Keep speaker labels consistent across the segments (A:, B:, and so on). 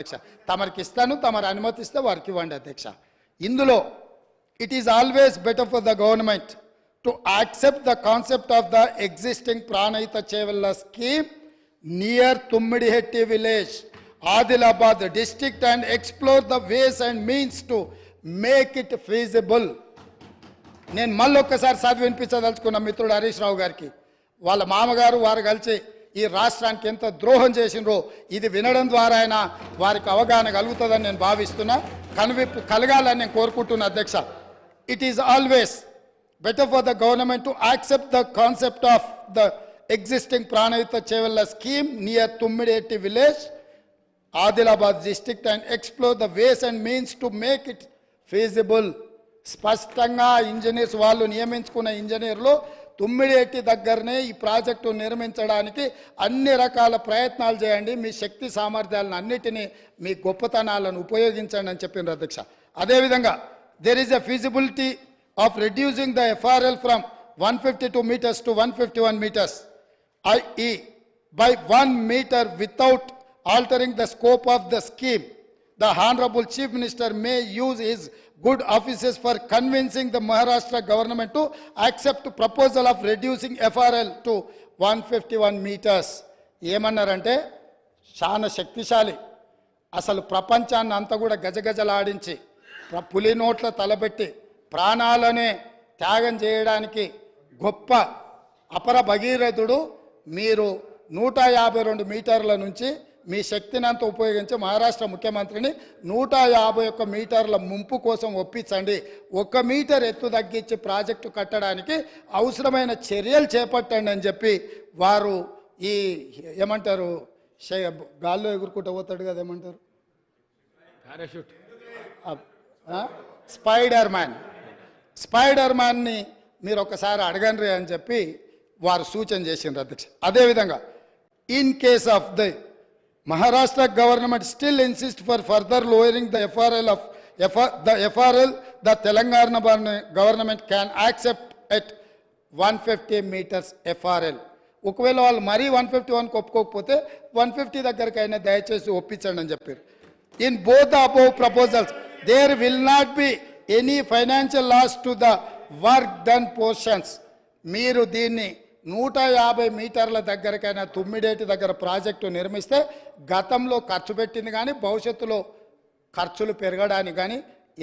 A: అధ్యక్ష తమరికి ఇస్తాను తమరు అనుమతిస్తే వారికి ఇవ్వండి అధ్యక్ష ఇందులో it is always better for the government to accept the concept of the existing Pranahita Chevella scheme near Tummidihetti village Adilabad district and explore the ways and means to make it feasible నేను మళ్ళొక్కసారి చదివి వినిపించదలుచుకున్న మిత్రుడు హరీష్ రావు గారికి వాళ్ళ మామగారు వారు కలిసి ఈ రాష్ట్రానికి ఎంత ద్రోహం చేసినరో ఇది వినడం ద్వారా అయినా వారికి అవగాహన కలుగుతుందని నేను భావిస్తున్నా కనువిప్పు కలగాలని నేను కోరుకుంటున్నా అధ్యక్ష it is always better for the government to accept the concept of the existing Pranahita Chevella scheme near Tummidihetti village Adilabad district and explore the ways and means to make it feasible స్పష్టంగా engineers వాళ్ళు నియమించుకున్న ఇంజనీర్లు తుమ్మిడిహెట్టి దగ్గరనే ఈ project నిర్మించడానికి అన్ని రకాల ప్రయత్నాలు చేయండి మీ శక్తి సామర్థ్యాలను అన్నిటినీ మీ గొప్పతనాలను ఉపయోగించండి అని చెప్పినారు అధ్యక్ష అదేవిధంగా there is a feasibility of reducing the FRL from 152 meters to 151 meters i.e. by 1 meter without altering the scope of the scheme. The Honorable Chief Minister may use his good offices for convincing the Maharashtra government to accept proposal of reducing FRL to 151 meters. ఏమన్నారంటే చాలా శక్తిశాలి అసలు ప్రపంచాన్ని అంతా కూడా గజగజలాడించి పులి నోట్ల తలబెట్టి ప్రాణాలనే త్యాగం చేయడానికి గొప్ప అపర భగీరథుడు మీరు 152 మీటర్ల నుంచి మీ శక్తిని అంతా ఉపయోగించి మహారాష్ట్ర ముఖ్యమంత్రిని 151 మీటర్ల ముంపు కోసం ఒప్పించండి 1 మీటర్ ఎత్తు తగ్గించి ప్రాజెక్టు కట్టడానికి అవసరమైన చర్యలు చేపట్టండి అని చెప్పి వారు ఈ ఏమంటారు గాల్లో ఎగురుకుంటూ పోతాడు కదా ఏమంటారు పారాషూట్ స్పైడర్ మ్యాన్ని మీరు ఒకసారి అడగండి అని చెప్పి వారు సూచన చేసిండ్రు అధ్యక్ష అదేవిధంగా in case of the Maharashtra government still insists for further lowering the FRL the Telangana government can accept at 150 meters FRL ఒకవేళ వాళ్ళు మరీ 151 ఒప్పుకోకపోతే 150 దగ్గరకైనా దయచేసి ఒప్పించండి అని చెప్పారు in both the above proposals there will not be any financial loss to the work done portions మీరు దీన్ని 150 మీటర్ల దగ్గరకైనా తుమ్మిడేటి దగ్గర ప్రాజెక్టు నిర్మిస్తే గతంలో ఖర్చు పెట్టింది కానీ భవిష్యత్తులో ఖర్చులు పెరగడానికి కానీ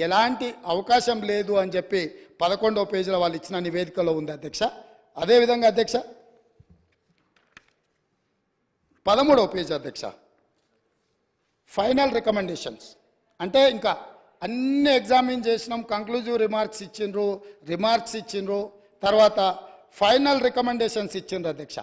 A: ఎలాంటి అవకాశం లేదు అని చెప్పి 11వ పేజీలో వాళ్ళు ఇచ్చిన నివేదికలో ఉంది అధ్యక్ష అదేవిధంగా అధ్యక్ష 13వ పేజీ అధ్యక్ష ఫైనల్ రికమెండేషన్స్ అంటే ఇంకా అన్ని ఎగ్జామిన్ చేసినాం కంక్లూజివ్ రిమార్క్స్ ఇచ్చిండ్రు తర్వాత ఫైనల్ రికమెండేషన్స్ ఇచ్చిండ్రు అధ్యక్ష